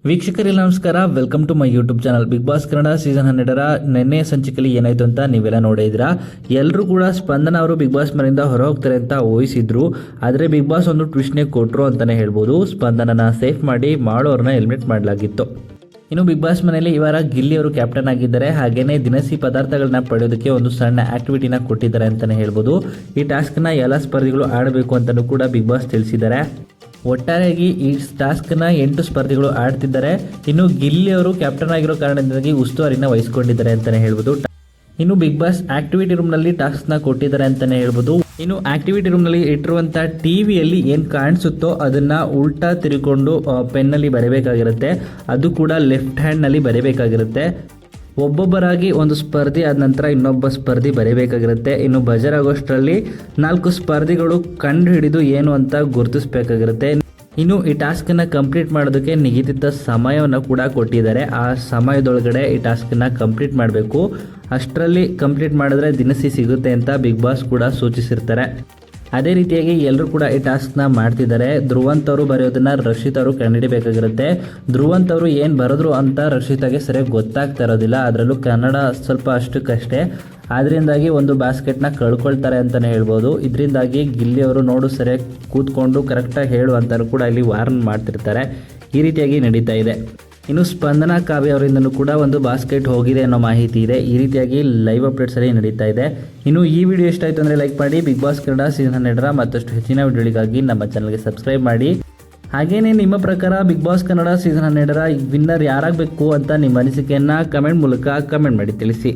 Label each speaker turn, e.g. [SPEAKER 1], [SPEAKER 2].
[SPEAKER 1] ವೀಕ್ಷಕರಿಗೆ ನಮಸ್ಕಾರ, welcome to my YouTube channel. Bigg Boss Kannada season 12ರ ನಿನ್ನೆ ಸಂಚಿಕೆಯಲ್ಲಿ ಏನಾಯ್ತು ಅಂತ ನೀವೆಲ್ಲ ನೋಡಿದ್ರಾ. ಎಲ್ಲರೂ ಕೂಡ ಸ್ಪಂದನ ಅವರು ಬಿಗ್ ಬಾಸ್ ಮನೆಯಿಂದ ಹೊರ ಹೋಗ್ತಾರೆ ಅಂತ ಊಹಿಸಿದ್ರು. ಆದರೆ ಬಿಗ್ ಬಾಸ್ ಒಂದು ಟ್ವಿಸ್ಟ್ನೇ ಕೊಟ್ಟರು ಅಂತಾನೆ ಹೇಳ್ಬೋದು. ಸ್ಪಂದನನ ಸೇಫ್ ಮಾಡಿ ಮಾಡೋರ್ನ ಎಲಿಮಿನೇಟ್ ಮಾಡಲಾಗಿತ್ತು. ಇನ್ನು ಬಿಗ್ ಬಾಸ್ ಮನೆಯಲ್ಲಿ ಈ ವಾರ ಗಿಲ್ಲಿ ಅವರು ಕ್ಯಾಪ್ಟನ್ ಆಗಿದ್ದಾರೆ. ಹಾಗೇನೇ ದಿನಸಿ ಪದಾರ್ಥಗಳನ್ನ ಪಡೆಯೋದಕ್ಕೆ ಒಂದು ಸಣ್ಣ ಆಕ್ಟಿವಿಟಿನ ಕೊಟ್ಟಿದ್ದಾರೆ ಅಂತಾನೆ ಹೇಳ್ಬೋದು. ಈ ಟಾಸ್ಕ್ನ ಎಲ್ಲ ಸ್ಪರ್ಧಿಗಳು ಆಡಬೇಕು ಅಂತಲೂ ಕೂಡ ಬಿಗ್ ಬಾಸ್ ತಿಳಿಸಿದ್ದಾರೆ. ಒಟ್ಟಾರೆಯಾಗಿ ಈ ಟಾಸ್ಕ್ನ 8 ಸ್ಪರ್ಧಿಗಳು ಆಡ್ತಿದ್ದಾರೆ. ಇನ್ನು ಗಿಲ್ಲಿ ಅವರು ಕ್ಯಾಪ್ಟನ್ ಆಗಿರೋ ಕಾರಣದಿಂದಾಗಿ ಉಸ್ತುವಾರಿನ ವಹಿಸಿಕೊಂಡಿದ್ದಾರೆ ಅಂತಾನೆ ಹೇಳ್ಬೋದು. ಇನ್ನು ಬಿಗ್ ಬಾಸ್ ಆಕ್ಟಿವಿಟಿ ರೂಮ್ನಲ್ಲಿ ಟಾಸ್ಕ್ನ ಕೊಟ್ಟಿದ್ದಾರೆ ಅಂತಾನೆ ಹೇಳ್ಬೋದು. ಇನ್ನು ಆಕ್ಟಿವಿಟಿ ರೂಮ್ನಲ್ಲಿ ಇಟ್ಟಿರುವಂಥ ಟಿವಿಯಲ್ಲಿ ಏನು ಕಾಣಿಸುತ್ತೋ ಅದನ್ನ ಉಲ್ಟಾ ತಿರುಗಿಕೊಂಡು ಪೆನ್ನಲ್ಲಿ ಬರೀಬೇಕಾಗಿರುತ್ತೆ. ಅದು ಕೂಡ ಲೆಫ್ಟ್ ಹ್ಯಾಂಡ್ನಲ್ಲಿ ಬರೀಬೇಕಾಗಿರುತ್ತೆ. ಒಬ್ಬೊಬ್ಬರಾಗಿ ಒಂದು ಸ್ಪರ್ಧಿ ಆದ ನಂತರ ಇನ್ನೊಬ್ಬ ಸ್ಪರ್ಧಿ ಬರೀಬೇಕಾಗಿರುತ್ತೆ. ಇನ್ನು ಬಜರ್ ಆಗೋಷ್ಟರಲ್ಲಿ 4 ಸ್ಪರ್ಧಿಗಳು ಕಂಡು ಹಿಡಿದು ಏನು ಅಂತ ಗುರುತಿಸಬೇಕಾಗಿರುತ್ತೆ. ಇನ್ನು ಈ ಟಾಸ್ಕನ್ನು ಕಂಪ್ಲೀಟ್ ಮಾಡೋದಕ್ಕೆ ನಿಗದಿತ ಸಮಯವನ್ನು ಕೂಡ ಕೊಟ್ಟಿದ್ದಾರೆ. ಆ ಸಮಯದೊಳಗಡೆ ಈ ಟಾಸ್ಕನ್ನು ಕಂಪ್ಲೀಟ್ ಮಾಡಬೇಕು. ಅಷ್ಟರಲ್ಲಿ ಕಂಪ್ಲೀಟ್ ಮಾಡಿದ್ರೆ ದಿನಸಿ ಸಿಗುತ್ತೆ ಅಂತ ಬಿಗ್ ಬಾಸ್ ಕೂಡ ಸೂಚಿಸಿರ್ತಾರೆ. ಅದೇ ರೀತಿಯಾಗಿ ಎಲ್ಲರೂ ಕೂಡ ಈ ಟಾಸ್ಕ್ನ ಮಾಡ್ತಿದ್ದಾರೆ. ಧ್ರುವಂತ್ ಅವರು ಬರೆಯೋದನ್ನ ರಕ್ಷಿತ್ ಅವರು ಕಂಡುಹಿಡಿಬೇಕಾಗಿರುತ್ತೆ. ಧ್ರುವಂತ್ ಅವರು ಏನು ಬರೆದ್ರು ಅಂತ ರಕ್ಷಿತಾಗೆ ಸರಿಯಾಗಿ ಗೊತ್ತಾಗ್ತಾ ಇರೋದಿಲ್ಲ. ಅದರಲ್ಲೂ ಕನ್ನಡ ಸ್ವಲ್ಪ ಅಷ್ಟಕ್ಕಷ್ಟೇ. ಅದರಿಂದಾಗಿ ಒಂದು ಬಾಸ್ಕೆಟ್ನ ಕಳ್ಕೊಳ್ತಾರೆ ಅಂತಲೇ ಹೇಳ್ಬೋದು. ಇದರಿಂದಾಗಿ ಗಿಲ್ಲಿ ಅವರು ನೋಡು ಸರಿಯಾಗಿ ಕೂತ್ಕೊಂಡು ಕರೆಕ್ಟಾಗಿ ಹೇಳು ಅಂತಲೂ ಕೂಡ ಇಲ್ಲಿ ವಾರ್ನ್ ಮಾಡ್ತಿರ್ತಾರೆ. ಈ ರೀತಿಯಾಗಿ ನಡೀತಾ ಇದೆ. ಇನ್ನು ಸ್ಪಂದನ ಕಾವ್ಯ ಅವರಿಂದನೂ ಕೂಡ ಒಂದು ಬಾಸ್ಕೆಟ್ ಹೋಗಿದೆ ಅನ್ನೋ ಮಾಹಿತಿ ಇದೆ. ಈ ರೀತಿಯಾಗಿ ಲೈವ್ ಅಪ್ಡೇಟ್ಸ್ ಅಲ್ಲಿ ನಡೀತಾ ಇದೆ. ಇನ್ನು ಈ ವಿಡಿಯೋ ಇಷ್ಟ ಆಯಿತು ಅಂದರೆ ಲೈಕ್ ಮಾಡಿ. ಬಿಗ್ ಬಾಸ್ ಕನ್ನಡ ಸೀಸನ್ 12ರ ಮತ್ತಷ್ಟು ಹೆಚ್ಚಿನ ವಿಡಿಯೋಗಳಿಗಾಗಿ ನಮ್ಮ ಚಾನಲ್ಗೆ ಸಬ್ಸ್ಕ್ರೈಬ್ ಮಾಡಿ. ಹಾಗೇನೇ ನಿಮ್ಮ ಪ್ರಕಾರ ಬಿಗ್ ಬಾಸ್ ಕನ್ನಡ ಸೀಸನ್ 12ರ ವಿನ್ನರ್ ಯಾರಾಗಬೇಕು ಅಂತ ನಿಮ್ಮ ಅನಿಸಿಕೆಯನ್ನು ಕಮೆಂಟ್ ಮೂಲಕ ಕಮೆಂಟ್ ಮಾಡಿ ತಿಳಿಸಿ.